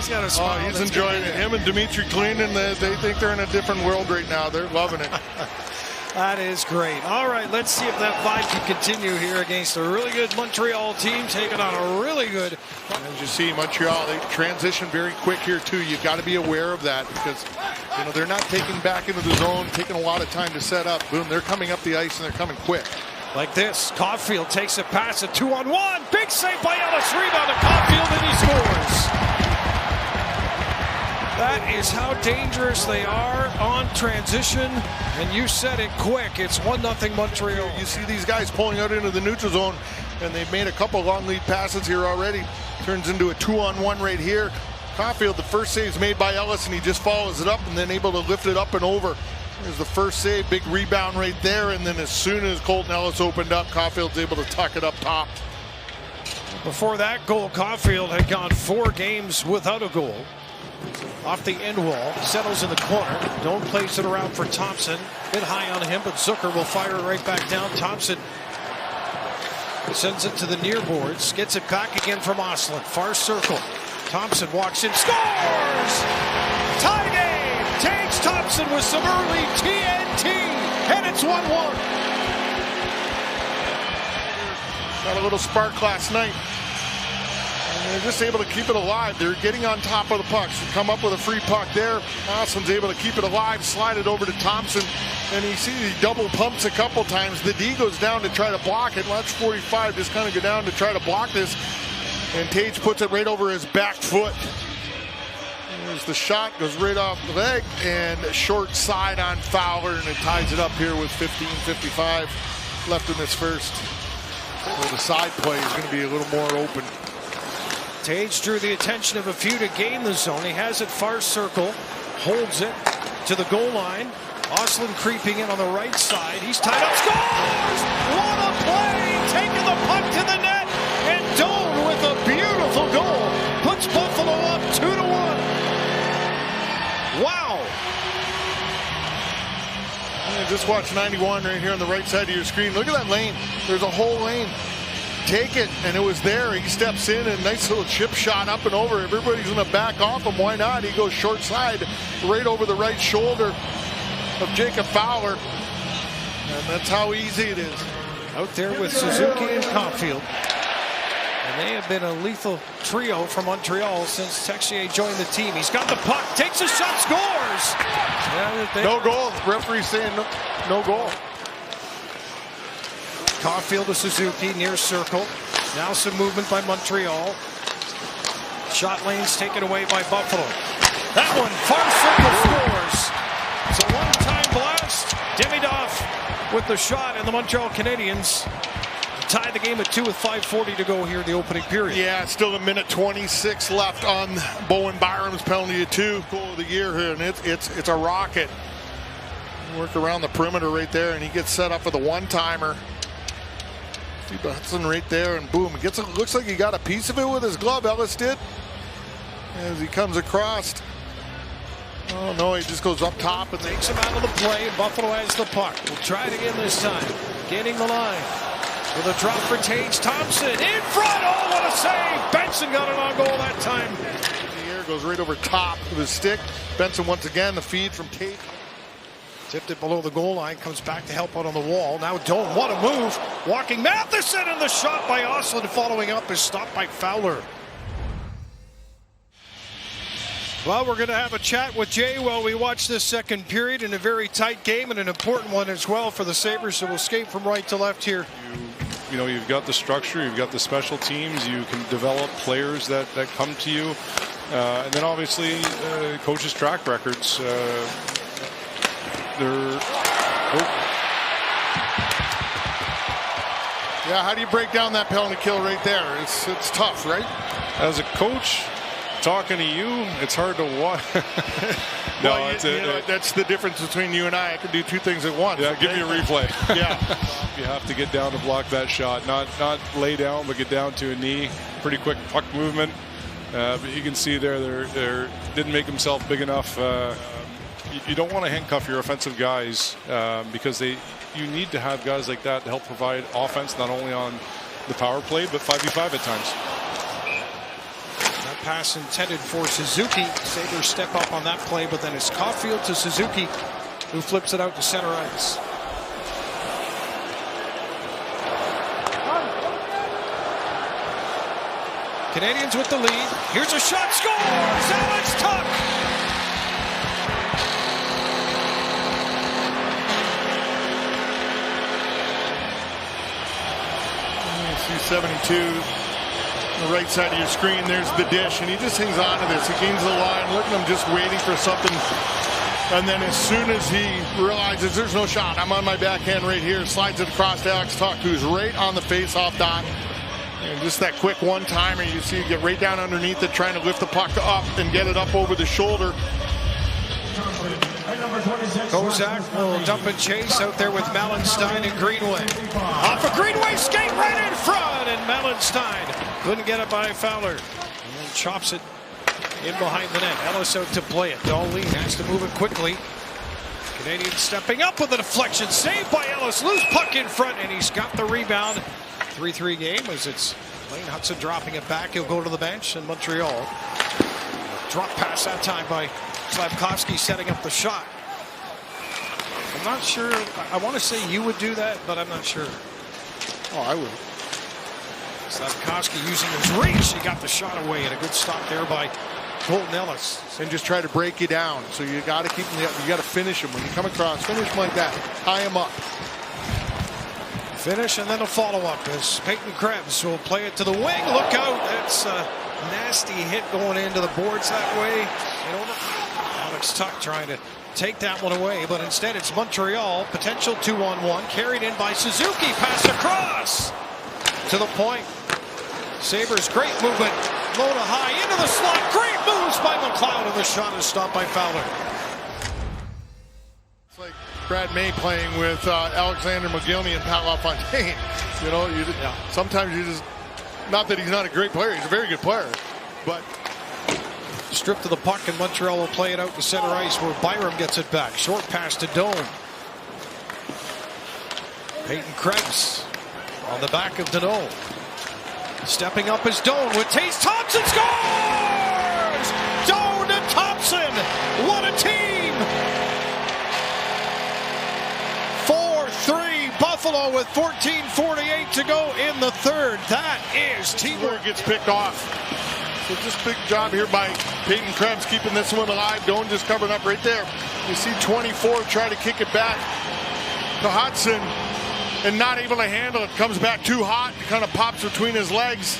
He's got a smile. He's enjoying it. Him and Dimitri Klinin, they think they're in a different world right now. They're loving it. That is great. All right, let's see if that vibe can continue here against a really good Montreal team taking on a really good. As you see, Montreal, they transition very quick here too. You've got to be aware of that because they're not taking back into the zone, taking a lot of time to set up. Boom, they're coming up the ice and they're coming quick. Like this, Caulfield takes a pass, a 2-on-1. Big save by Ellis. Rebound to Caulfield, and he scores. That is how dangerous they are on transition. And you said it quick. It's 1-0 Montreal. You see these guys pulling out into the neutral zone, and they've made a couple long lead passes here already. Turns into a 2-on-1 right here. Caulfield, the first save is made by Ellis, and he just follows it up and then able to lift it up and over. There's the first save, big rebound right there, and then as soon as Colten Ellis opened up, Caulfield's able to tuck it up top. Before that goal, Caulfield had gone 4 games without a goal. Off the end wall, settles in the corner. Doan plays it around for Thompson. Bit high on him, but Zucker will fire it right back down. Thompson sends it to the near boards. Gets it back again from Ostlund. Far circle. Thompson walks in, scores! Tie game! Tage Thompson with some early TNT, and it's 1-1. Got a little spark last night. And they're just able to keep it alive. They're getting on top of the pucks. Come up with a free puck there. Ostlund's able to keep it alive, slide it over to Thompson. And you see he double pumps a couple times. The D goes down to try to block it. Let's 45 just kind of go down to try to block this. And Tage puts it right over his back foot. There's the shot, goes right off the leg, and short side on Fowler, and it ties it up here with 15:55 left in this first. So the side play is going to be a little more open. Tage drew the attention of a few to gain the zone. He has it far circle, holds it to the goal line. Ostlund creeping in on the right side. He's tied up, scores! What a play! Taking the puck to the net, and Doan with a beautiful goal puts Buffalo up 2-1. Wow! Yeah, just watch 91 right here on the right side of your screen. Look at that lane. There's a whole lane. Take it, and it was there. He steps in, and nice little chip shot up and over. Everybody's going to back off him. Why not? He goes short side, right over the right shoulder of Jacob Fowler. And that's how easy it is. Out there with Suzuki and Caulfield. And they have been a lethal trio from Montreal since Texier joined the team. He's got the puck, takes a shot, scores! Yeah, no goal. Referee saying no goal. Caulfield to Suzuki, near circle. Now some movement by Montreal. Shot lanes taken away by Buffalo. That one, far circle, scores. It's a one-time blast. Demidov with the shot, and the Montreal Canadiens tie the game at 2 with 5:40 to go here in the opening period. Yeah, still a minute 26 left on Bowen Byram's penalty of 2. Goal of the year here, and it's a rocket. Work around the perimeter right there, and he gets set up for the one-timer. Hudson right there, and boom, looks like he got a piece of it with his glove. Ellis did as he comes across. Oh no, he just goes up top and takes him out of the play. Buffalo has the puck. We'll try it again this time. Gaining the line with a drop for Tage Thompson in front. Oh, what a save! Benson got it on goal that time. The air goes right over top of his stick. Benson once again, the feed from Tage. Tipped it below the goal line, comes back to help out on the wall. Now Doan, what a move. Walking Matheson, and the shot by Ostlund following up is stopped by Fowler. Well, we're going to have a chat with Jay while we watch this second period in a very tight game, and an important one as well for the Sabres, who will skate from right to left here. You know, you've got the structure, you've got the special teams, you can develop players that come to you. And then obviously coaches' track records. Yeah, how do you break down that penalty kill right there? It's tough, right? As a coach, talking to you, it's hard to watch. No, well, that's the difference between you and I. I can do 2 things at once. Yeah, give me a replay. Yeah. You have to get down to block that shot. Not lay down, but get down to a knee. Pretty quick puck movement. But you can see there, didn't make himself big enough. You don't want to handcuff your offensive guys because you need to have guys like that to help provide offense, not only on the power play, but 5v5 at times. That pass intended for Suzuki. Sabres step up on that play, but then it's Caulfield to Suzuki, who flips it out to center ice. Canadiens with the lead. Here's a shot. Scores! Alex Tuch! You see 72 on the right side of your screen. There's the dish, and he just hangs on to this. He gains the line. Look at him just waiting for something. And then as soon as he realizes there's no shot, I'm on my backhand right here, slides it across to Alex Tuch, who's right on the face-off dot. And just that quick one-timer, you see get right down underneath it, trying to lift the puck up and get it up over the shoulder. Kozak will dump and chase out there with Malenstein and Greenway. Off of Greenway, skate right in front, and Malenstein couldn't get it by Fowler. And then chops it in behind the net. Ellis out to play it. Dahlin has to move it quickly. Canadiens stepping up with a deflection. Saved by Ellis. Loose puck in front, and he's got the rebound. 3-3 game as it's Lane Hutson dropping it back. He'll go to the bench in Montreal. Drop pass that time by Slafkovsky setting up the shot. I'm not sure. I want to say you would do that, but I'm not sure. Oh, I would. Slafkovsky using his reach. He got the shot away, and a good stop there by Colten Ellis. And just try to break you down. So you got to keep him. You got to finish him when you come across. Finish him like that. Tie him up. Finish and then a follow-up as Peyton Krebs will play it to the wing. Look out. That's a nasty hit going into the boards that way. Alex Tuch trying to take that one away, but instead it's Montreal. Potential 2-on-1. Carried in by Suzuki. Pass across to the point. Sabres, great movement. Low to high into the slot. Great moves by McLeod, and the shot is stopped by Fowler. It's like Brad May playing with Alexander McGillney and Pat LaFontaine. You know, sometimes you just, not that he's not a great player, he's a very good player, but stripped to the puck, and Montreal will play it out to center ice where Byram gets it back. Short pass to Doan. Peyton Krebs on the back of Deneau. Stepping up is Doan with Tage Thompson. Scores! Doan and Thompson. What a team! 4-3 Buffalo with 14:48 to go in the third. That is teamwork. Gets picked off. So just big job here by Peyton Krebs keeping this one alive. Doan just covering up right there. You see 24 try to kick it back to Hutson and not able to handle it. Comes back too hot. Kind of pops between his legs.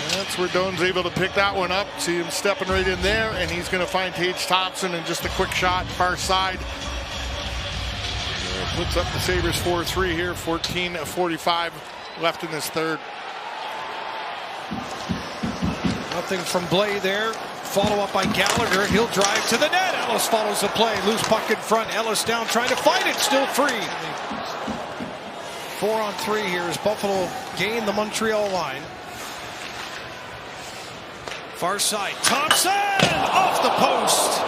And that's where Doan's able to pick that one up. See him stepping right in there, and he's going to find Tage Thompson and just a quick shot far side. Puts up the Sabres 4-3 here. 14:45 left in this third. Nothing from Blais there. Follow up by Gallagher. He'll drive to the net. Ellis follows the play. Loose puck in front. Ellis down trying to fight it. Still free. 4-on-3 here as Buffalo gain the Montreal line. Far side. Thompson off the post.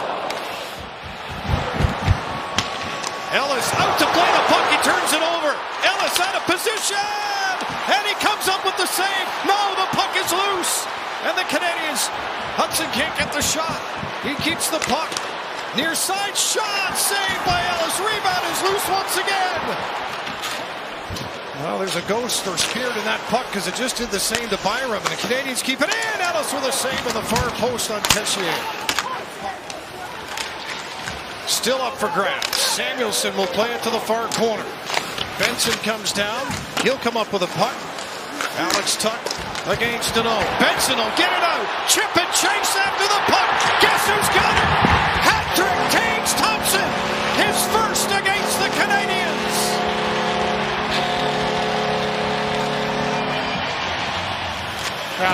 Ellis out to play the puck. He turns it over. Ellis out of position. And he comes up with the save. No, the puck is loose. And the Canadiens, Hutson can't get the shot. He keeps the puck. Near side shot. Saved by Ellis. Rebound is loose once again. Well, there's a ghost or spirit in that puck because it just did the same to Byram. And the Canadiens keep it in. Ellis with a save on the far post on Tessier. Still up for grabs. Samuelson will play it to the far corner. Benson comes down. He'll come up with a puck. Alex Tuch against Deneau. Benson will get it out. Chip and chase after the puck. Guess who's got it? Hat-trick Tage Thompson. His first against the Canadiens.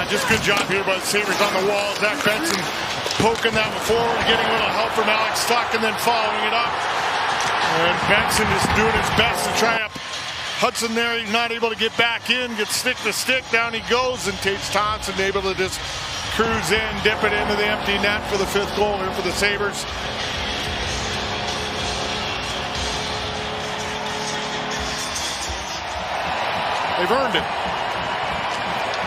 Just good job here by the Sabres on the wall. Zach Benson poking that one forward, getting a little help from Alex Tuch, and then following it up. And Benson is doing his best to try up Hutson there. He's not able to get back in, gets stick to stick, down he goes, and Tage Thompson able to just cruise in, dip it into the empty net for the fifth goal here for the Sabres. They've earned it.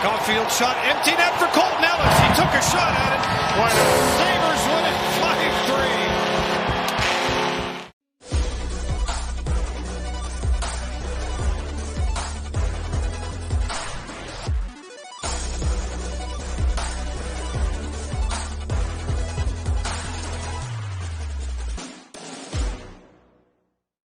Caulfield shot, empty net for Colten Ellis. He took a shot. shot at it. Why not?